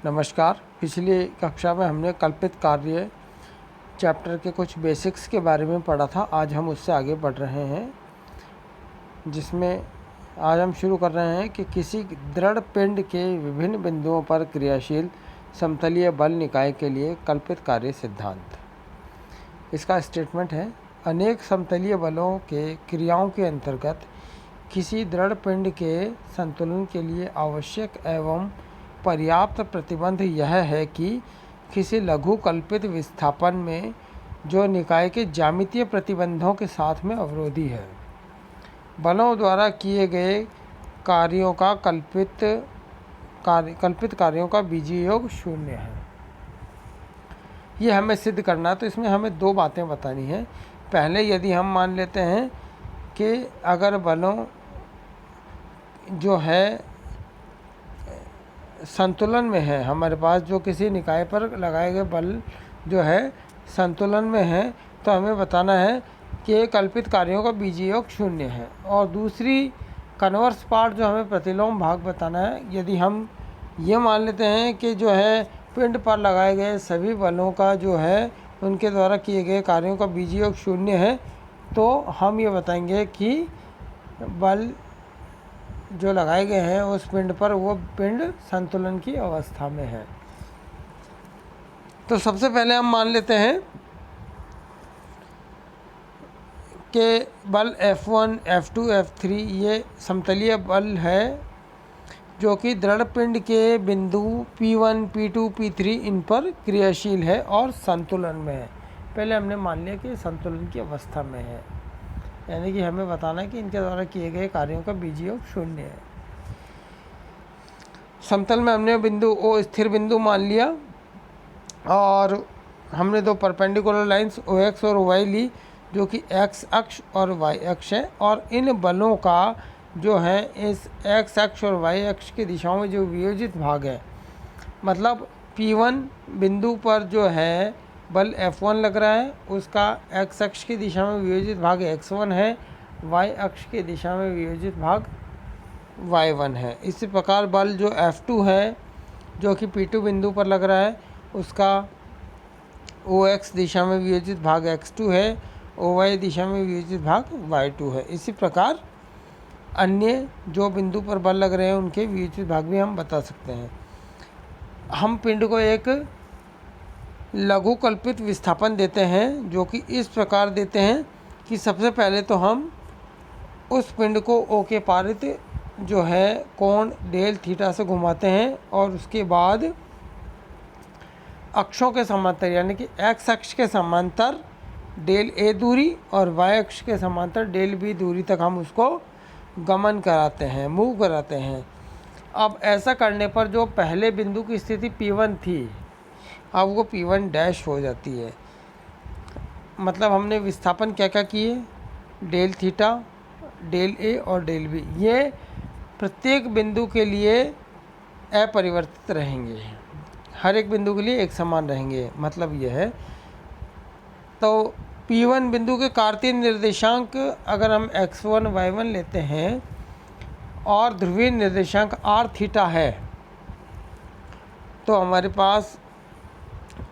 नमस्कार। पिछली कक्षा में हमने कल्पित कार्य चैप्टर के कुछ बेसिक्स के बारे में पढ़ा था। आज हम उससे आगे बढ़ रहे हैं, जिसमें आज हम शुरू कर रहे हैं कि किसी दृढ़ पिंड के विभिन्न बिंदुओं पर क्रियाशील समतलीय बल निकाय के लिए कल्पित कार्य सिद्धांत। इसका स्टेटमेंट है, अनेक समतलीय बलों के क्रियाओं के अंतर्गत किसी दृढ़ पिंड के संतुलन के लिए आवश्यक एवं पर्याप्त प्रतिबंध यह है कि किसी लघु कल्पित विस्थापन में जो निकाय के ज्यामितीय प्रतिबंधों के साथ में अवरोधी है, बलों द्वारा किए गए कार्यों का कल्पित कार्यों का बीजीय योग शून्य है। ये हमें सिद्ध करना है, तो इसमें हमें दो बातें बतानी है। पहले, यदि हम मान लेते हैं कि अगर बलों जो है संतुलन में है, हमारे पास जो किसी निकाय पर लगाए गए बल जो है संतुलन में है, तो हमें बताना है कि कल्पित कार्यों का बीजीय योग शून्य है। और दूसरी कन्वर्स पार्ट जो हमें प्रतिलोम भाग बताना है, यदि हम ये मान लेते हैं कि जो है पिंड पर लगाए गए सभी बलों का जो है उनके द्वारा किए गए कार्यों का बीजीय योग शून्य है, तो हम ये बताएंगे कि बल जो लगाए गए हैं उस पिंड पर वो पिंड संतुलन की अवस्था में है। तो सबसे पहले हम मान लेते हैं कि बल F1, F2, F3 ये समतलीय बल है जो कि दृढ़ पिंड के बिंदु P1, P2, P3 इन पर क्रियाशील है और संतुलन में है। पहले हमने मान लिया कि संतुलन की अवस्था में है, यानी कि हमें बताना है कि इनके द्वारा किए गए कार्यों का बीजीय योग शून्य है। समतल में हमने बिंदु O स्थिर बिंदु मान लिया और हमने दो परपेंडिकुलर लाइंस OX और OY ली जो कि X अक्ष और Y अक्ष है, और इन बलों का जो है इस X अक्ष और Y अक्ष की दिशाओं में जो वियोजित भाग है, मतलब P1 बिंदु पर जो है बल F1 लग रहा है, उसका X अक्ष की दिशा में वियोजित भाग X1 है, Y अक्ष की दिशा में वियोजित भाग Y1 है। इसी प्रकार बल जो F2 है जो कि P2 बिंदु पर लग रहा है, उसका OX दिशा में वियोजित भाग X2 है, OY दिशा में वियोजित भाग Y2 है। इसी प्रकार अन्य जो बिंदु पर बल लग रहे हैं उनके वियोजित भाग भी हम बता सकते हैं। हम पिंड को एक लघु कल्पित विस्थापन देते हैं जो कि इस प्रकार देते हैं कि सबसे पहले तो हम उस पिंड को O के पारित जो है कोण डेल थीटा से घुमाते हैं और उसके बाद अक्षों के समांतर, यानी कि X अक्ष के समांतर डेल A दूरी और Y अक्ष के समांतर डेल B दूरी तक हम उसको गमन कराते हैं, मूव कराते हैं। अब ऐसा करने पर जो पहले बिंदु की स्थिति P1 थी, अब वो P1 डैश हो जाती है। मतलब हमने विस्थापन क्या क्या किए, डेल थीटा, डेल A और डेल B, ये प्रत्येक बिंदु के लिए अपरिवर्तित रहेंगे, हर एक बिंदु के लिए एक समान रहेंगे। मतलब यह है, तो P1 बिंदु के कार्तीय निर्देशांक अगर हम x1, y1 लेते हैं और ध्रुवीय निर्देशांक r थीटा है, तो हमारे पास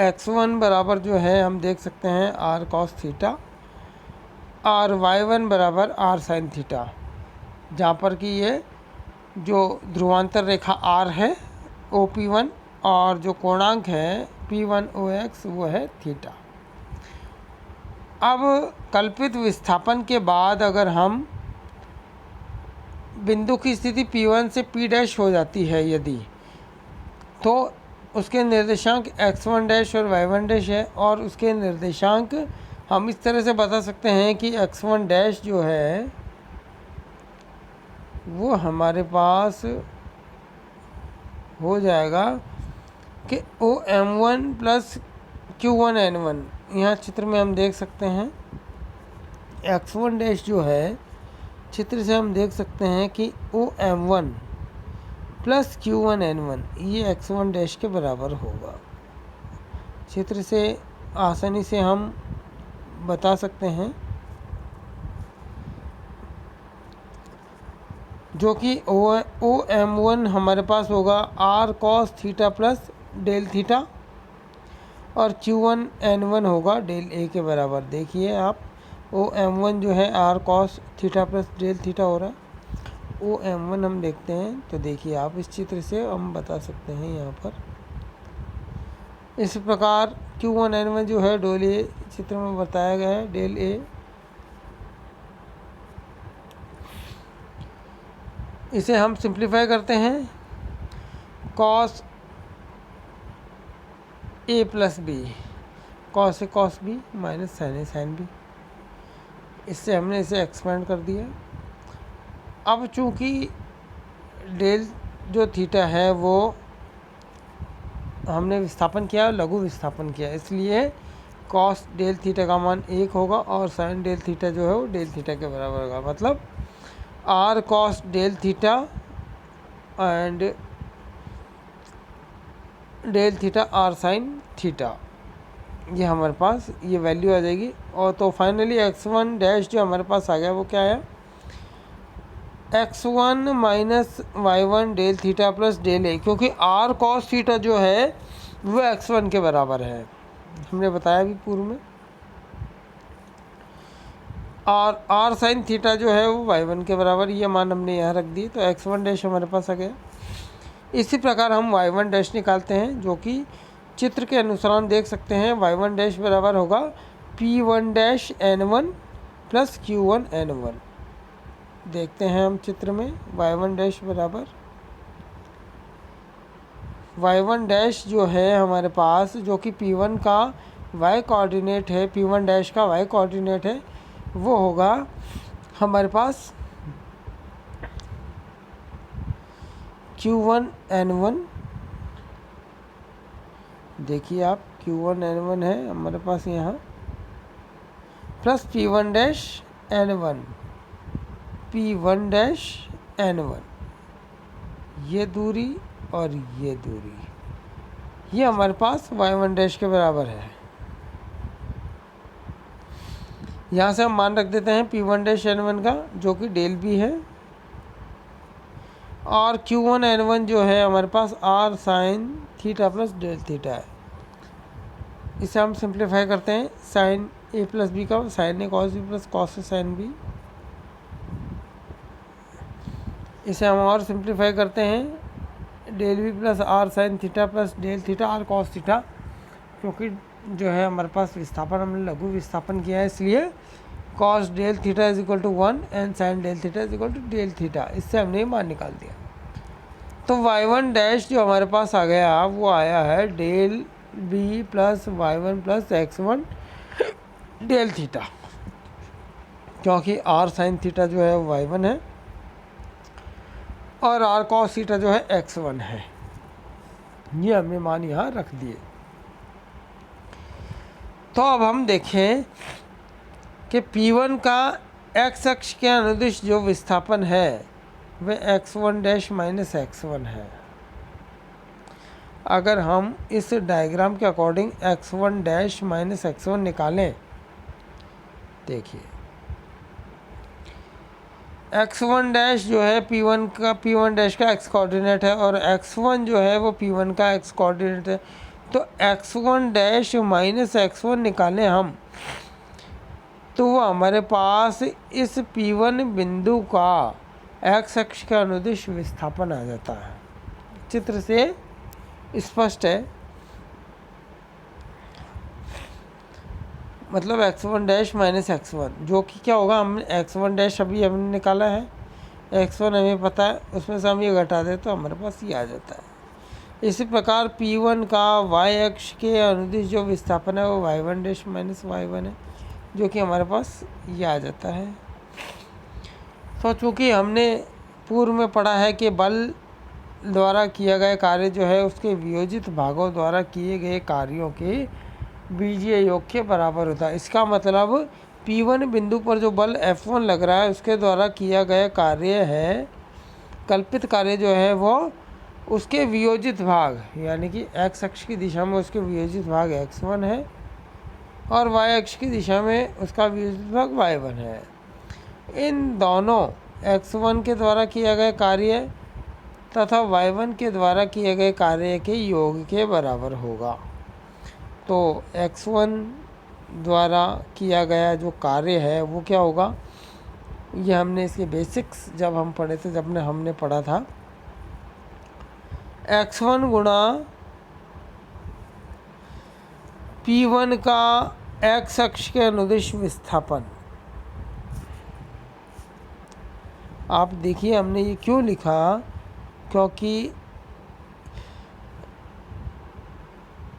x1 बराबर जो है हम देख सकते हैं r cos थीटा और y1 बराबर r sin थीटा, जहाँ पर कि ये जो ध्रुवांतर रेखा r है OP1 और जो कोणांक है P1 OX वो है थीटा। अब कल्पित विस्थापन के बाद अगर हम बिंदु की स्थिति P1 से P डैश हो जाती है यदि, तो उसके निर्देशांक x1 डैश और y1 डैश है, और उसके निर्देशांक हम इस तरह से बता सकते हैं कि x1 डैश जो है वो हमारे पास हो जाएगा कि OM1 प्लस Q1N1। यहाँ चित्र में हम देख सकते हैं x1 डैश जो है, चित्र से हम देख सकते हैं कि OM1 प्लस Q1N1 ये x1 डैश के बराबर होगा। चित्र से आसानी से हम बता सकते हैं। जो कि ओ एम वन हमारे पास होगा R cos theta plus del theta, और क्यू वन एन वन होगा डेल ए के बराबर। देखिए आप, ओ एम वन जो है R cos theta plus del theta हो रहा है। ओ एम वन हम देखते हैं तो देखिए आप, इस चित्र से हम बता सकते हैं यहाँ पर इस प्रकार क्यू वन एन वन जो है डेल ए चित्र में बताया गया है, डेल ए। इसे हम सिंप्लीफाई करते हैं, cos A plus B, cos A cos B minus sign A sine B. इससे हमने इसे एक्सपेंड कर दिया। अब चूंकि डेल जो थीटा है वो हमने विस्थापन किया, लघु विस्थापन किया, इसलिए कॉस डेल थीटा का मान 1 होगा और साइन डेल थीटा जो है वो डेल थीटा के बराबर होगा। मतलब R cos del theta and del theta R sine theta, ये हमारे पास ये वैल्यू आ जाएगी। और तो फाइनली x1 डैश जो हमारे पास आ गया वो क्या है, x1 minus y1 del theta plus del A, क्योंकि आर कॉस थीटा जो है वो x1 के बराबर है, हमने बताया भी पूर्व में। और आर साइन थीटा जो है वो y1 के बराबर, ये मान हमने यहाँ रख दिए, तो x1 डैश हमारे पास आ गया। इसी प्रकार हम y1 डैश निकालते हैं, जो कि चित्र के अनुसार देख सकते हैं। y1 डैश बराबर होगा p1 dash n1 plus q1 n1। देखते हैं हम चित्र में, y1 डैश बराबर y1 डैश जो है हमारे पास, जो कि p1 का y कोऑर्डिनेट है, p1 डैश का y कोऑर्डिनेट है, वो होगा हमारे पास q1 n1। देखिए आप, q1 n1 है हमारे पास यहाँ, plus p1 dash n1, p1 dash n1, ये दूरी और ये दूरी, ये हमारे पास y1 डैश के बराबर है। यहाँ से हम मान रख देते हैं p1 डैश n1 का, जो कि डेल बी है, और q1 n1 जो है हमारे पास r sine theta plus del theta है। इसे हम सिंप्लीफाई करते हैं, साइन ए प्लस बी का sine A cos B plus cos A sine B. इसे हम और सिंप्लीफाई करते हैं, del B plus R sine theta plus del theta R cos theta, क्योंकि जो है हमारे पास विस्थापन हमने लघु विस्थापन किया है, इसलिए cos del theta is equal to 1 and sine del theta is equal to del theta. इससे हमने मान निकाल दिया। तो y1 डैश जो हमारे पास आ गया वो आया है del B plus y1 plus x1 del theta, क्योंकि r साइन थीटा जो है y1 है और r कॉस थीटा जो है x1 है। ये हमने मान यहाँ रख दिए। तो अब हम देखें कि P1 का x अक्ष के अनुदिश जो विस्थापन है वह x1 डैश माइनस x1 है। अगर हम इस डायग्राम के according x1 dash minus x1 निकालें, देखिए x1 डैश जो है P1 डैश का x कोऑर्डिनेट है और x1 जो है वो P1 का x कोऑर्डिनेट है। तो x1 डैश माइनस x1 निकालें हम, तो वो हमारे पास इस P1 बिंदु का x अक्ष का अनुदिश विस्थापन आ जाता है। चित्र से स्पष्ट है, मतलब x1 डैश माइनस x1, जो कि क्या होगा, हम x1 डैश अभी हमने निकाला है, x1 हमें पता है, उसमें से हम ये घटा दें तो हमारे पास ये आ जाता है। इसी प्रकार P1 का y अक्ष के अनुदिश जो विस्थापन है वो y1 डैश माइनस y1 है, जो कि हमारे पास ये आ जाता है। तो चूँकि हमने पूर्व में पढ़ा है कि बल द्वारा किया गया कार्य जो है उसके वियोजित भागों द्वारा किए गए कार्यों के बीजीय योग के बराबर होता है। इसका मतलब P1 बिंदु पर जो बल F1 लग रहा है उसके द्वारा किया गया कार्य है, कल्पित कार्य जो है वो उसके वियोजित भाग, यानी कि x अक्ष की दिशा में उसके वियोजित भाग x1 है और y अक्ष की दिशा में उसका वियोजित भाग y1 है। इन दोनों x1 के द्वारा किया गया कार्य तथा y1 के द्वारा किए गए कार्य के योग के बराबर होगा। तो x1 द्वारा किया गया जो कार्य है वो क्या होगा, ये हमने इसके बेसिक्स जब हम पढ़े थे, जब हमने पढ़ा था x1 गुणा p1 का x अक्ष के अनुदिश विस्थापन। आप देखिए हमने ये क्यों लिखा, क्योंकि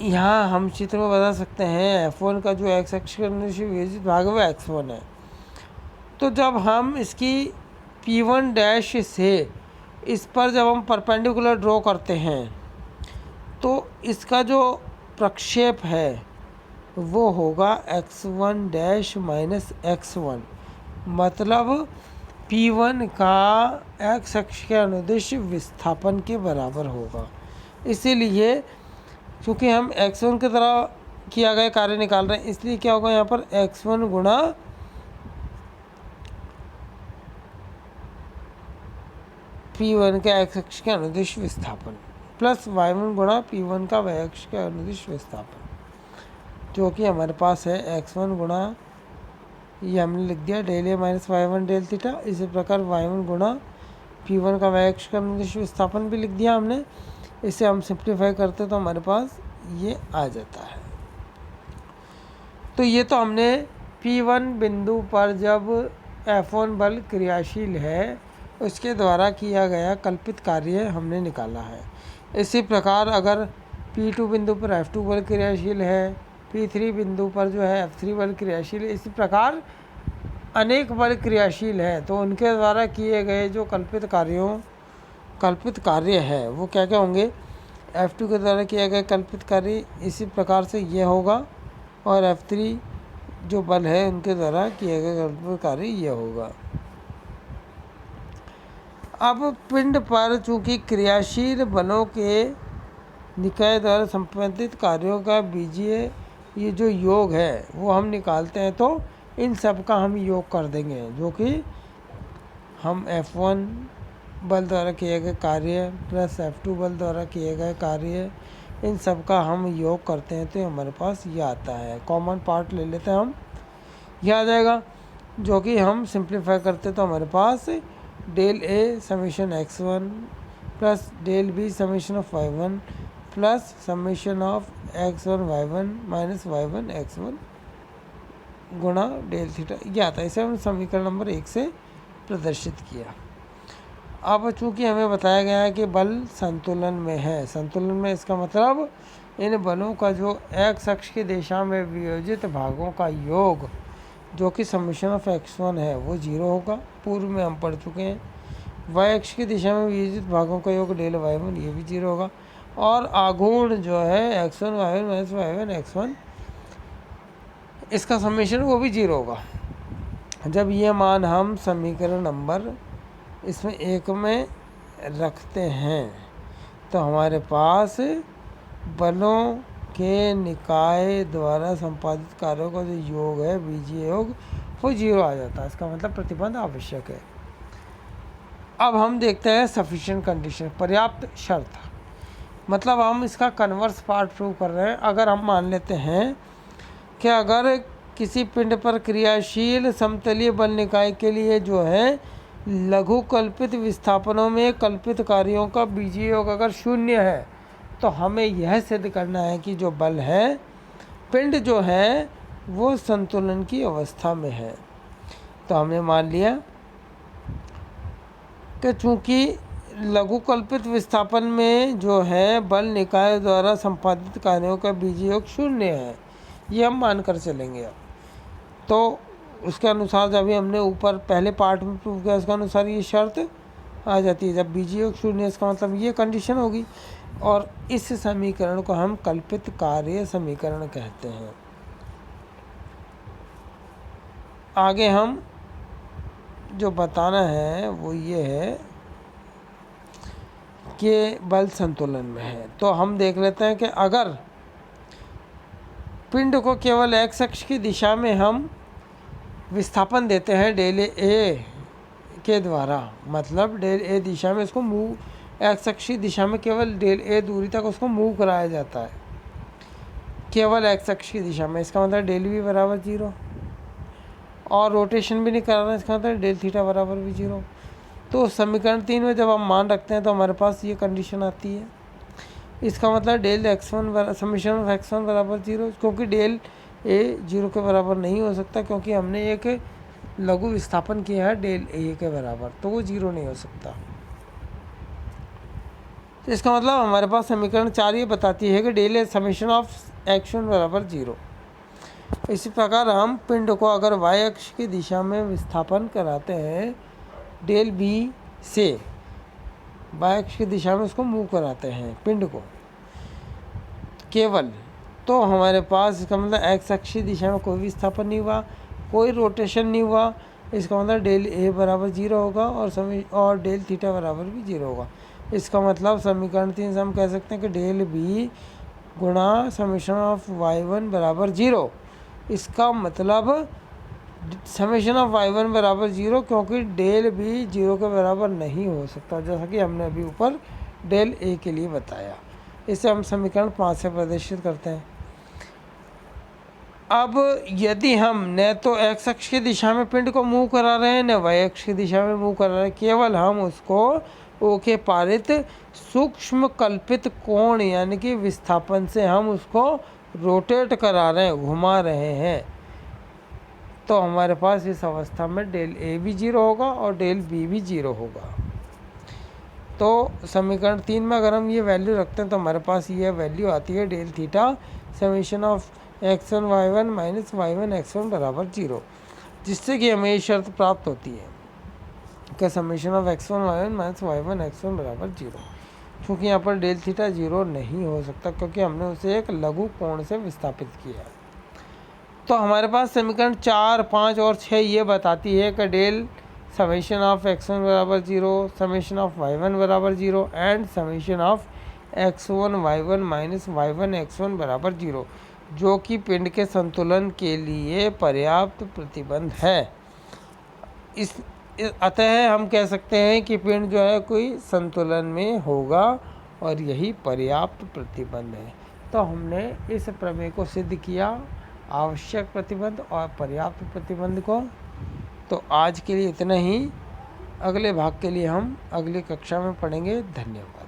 यहाँ हम चित्र में बता सकते हैं f1 का जो x अक्ष के अनुदिश विभाजित भाग है वो x1 है। तो जब हम इसकी p1 डैश से इस पर जब हम परपेंडिकुलर ड्रॉ करते हैं तो इसका जो प्रक्षेप है वो होगा x1 डैश माइनस x1, मतलब p1 का x अक्ष के अनुदिश विस्थापन के बराबर होगा। इसीलिए क्योंकि हम x1 की तरह किया गया कार्य निकाल रहे हैं, इसलिए क्या होगा यहाँ पर x1 गुणा p1 का x अक्ष के अनुदिश विस्थापन प्लस y1 गुणा p1 का y अक्ष के अनुदिश विस्थापन, जो कि हमारे पास है x1 गुणा, ये हमने लिख दिया del A minus y1 del theta. इसी प्रकार y1 गुणा p1 का y अक्ष का अनुदिश विस्थापन भी लिख दिया हमने। इसे हम सिंप्लीफाई करते तो हमारे पास ये आ जाता है। तो ये तो हमने p1 बिंदु पर जब F1 बल क्रियाशील है उसके द्वारा किया गया कल्पित कार्य हमने निकाला है। इसी प्रकार अगर p2 बिंदु पर F2 बल क्रियाशील है, p3 बिंदु पर जो है F3 बल क्रियाशील है, इसी प्रकार अनेक बल क्रियाशील है, तो उनके द्वारा किए गए जो कल्पित कार्य है वो क्या क्या होंगे। F2 के द्वारा किया गया कल्पित कार्य इसी प्रकार से ये होगा, और F3 जो बल है उनके द्वारा किया गया कल्पित कार्य ये होगा। अब पिंड पर चूंकि क्रियाशील बलों के निकाय द्वारा संपादित कार्यों का बीजीय ये जो योग है वो हम निकालते हैं, तो इन सब का हम योग कर देंगे, जो कि हम F1 बल द्वारा किए गए कार्य प्लस F2 बल द्वारा किए गए कार्य, इन सब का हम योग करते हैं तो हमारे पास ये आता है। कॉमन पार्ट ले लेते हैं हम, यह आ जाएगा, जो कि हम सिंप्लीफाई करते तो हमारे पास del A summation x1 plus del B summation of y1 plus summation of x1 y1 minus y1 x1 गुणा डेल थीटा ये आता है। इसे हम समीकरण नंबर 1 से प्रदर्शित किया। अब चूंकि हमें बताया गया है कि बल संतुलन में है, संतुलन में इसका मतलब इन बलों का जो x अक्ष की दिशा में वियोजित भागों का योग जो कि समीशन ऑफ x1 है वो 0 होगा, पूर्व में हम पढ़ चुके हैं। y अक्ष की दिशा में वियोजित भागों का योग डेल y1 ये भी 0 होगा, और आघूर्ण जो है x1 y1 minus y1 x1 इसका समीशन वो भी 0 होगा। जब ये मान हम समीकरण नंबर इसमें 1 में रखते हैं तो हमारे पास बलों के निकाय द्वारा संपादित कार्यों का जो योग है बीजीय योग वो 0 आ जाता है। इसका मतलब प्रतिबंध आवश्यक है। अब हम देखते हैं सफिशिएंट कंडीशन, पर्याप्त शर्त, मतलब हम इसका कन्वर्स पार्ट प्रूव कर रहे हैं। अगर हम मान लेते हैं कि अगर किसी पिंड पर क्रियाशील समतलीय बल निकाय के लिए जो है लघु कल्पित विस्थापनों में कल्पित कार्यों का बीजीय योग अगर 0 है तो हमें यह सिद्ध करना है कि जो बल है पिंड जो है वो संतुलन की अवस्था में है। तो हमने मान लिया कि चूंकि लघु कल्पित विस्थापन में जो है बल निकाय द्वारा संपादित कार्यों का बीजीय योग 0 है, ये हम मानकर चलेंगे। तो उसके अनुसार जब भी हमने ऊपर पहले पार्ट में प्रूव किया उसके अनुसार ये शर्त आ जाती है। जब बीजीय योग 0 इसका मतलब ये कंडीशन होगी, और इस समीकरण को हम कल्पित कार्य समीकरण कहते हैं। आगे हम जो बताना है वो ये है कि बल संतुलन में है। तो हम देख लेते हैं कि अगर पिंड को केवल x अक्ष की दिशा में हम विस्थापन देते हैं डेल ए के द्वारा, मतलब डेल ए दिशा में इसको मूव एक्स अक्षीय दिशा में केवल डेल ए दूरी तक उसको मूव कराया जाता है, केवल एक्स अक्षीय दिशा में। इसका मतलब डेल बी बराबर 0 और रोटेशन भी नहीं कराना, इसका मतलब डेल थीटा बराबर भी 0। तो समीकरण 3 में जब हम मान रखते हैं तो हमारे पास ये कंडीशन आती है। इसका मतलब del x1 summation of x1 बराबर 0, क्योंकि डेल ए 0 के बराबर नहीं हो सकता, क्योंकि हमने एक लघु विस्थापन किया है डेल ए के बराबर, तो वो 0 नहीं हो सकता। तो इसका मतलब हमारे पास समीकरण 4 ये बताती है कि del A summation of x1 बराबर 0। इसी प्रकार हम पिंड को अगर y अक्ष की दिशा में विस्थापन कराते हैं डेल बी से, y अक्ष की दिशा में उसको मूव कराते हैं पिंड को केवल, तो हमारे पास इसका मतलब एक्स अक्षीय दिशा में कोई विस्थापन नहीं हुआ, कोई रोटेशन नहीं हुआ। इसका मतलब डेल ए बराबर 0 होगा और डेल थीटा बराबर भी 0 होगा। इसका मतलब समीकरण 3 से हम कह सकते हैं कि डेल बी गुणा समीशन ऑफ y1 बराबर 0। इसका मतलब समीशन ऑफ y1 बराबर 0, क्योंकि डेल बी 0 के बराबर नहीं हो सकता, जैसा कि हमने अभी ऊपर डेल ए के लिए बताया। इसे हम समीकरण 5 से प्रदर्शित करते हैं। अब यदि हम न तो एक्स अक्ष की दिशा में पिंड को मूव करा रहे हैं न वाई अक्ष की दिशा में मूव करा रहे हैं, केवल हम उसको ओ के पारित सूक्ष्म कल्पित कोण यानी कि विस्थापन से हम उसको रोटेट करा रहे हैं, घुमा रहे हैं, तो हमारे पास इस अवस्था में डेल ए भी 0 होगा और डेल बी भी 0 होगा। तो समीकरण 3 में अगर हम ये वैल्यू रखते हैं तो हमारे पास ये वैल्यू आती है del theta summation of x1 y1 minus y1 x1 बराबर 0, जिससे कि हमें ये शर्त प्राप्त होती है कि summation of x1 y1 minus y1 x1 बराबर 0। क्योंकि यहाँ पर डेल थीटा 0 नहीं हो सकता, क्योंकि हमने उसे एक लघु कोण से विस्थापित किया। तो हमारे पास समीकरण 4, 5 और 6 ये बताती है कि डेल समीशन ऑफ x1 बराबर 0, समीशन ऑफ y1 बराबर 0 and summation of x1 y1 minus y1 x1 बराबर 0, जो कि पिंड के संतुलन के लिए पर्याप्त प्रतिबंध है। अतः हम कह सकते हैं कि पिंड जो है कोई संतुलन में होगा और यही पर्याप्त प्रतिबंध है। तो हमने इस प्रमेय को सिद्ध किया, आवश्यक प्रतिबंध और पर्याप्त प्रतिबंध को। तो आज के लिए इतना ही, अगले भाग के लिए हम अगली कक्षा में पढ़ेंगे। धन्यवाद।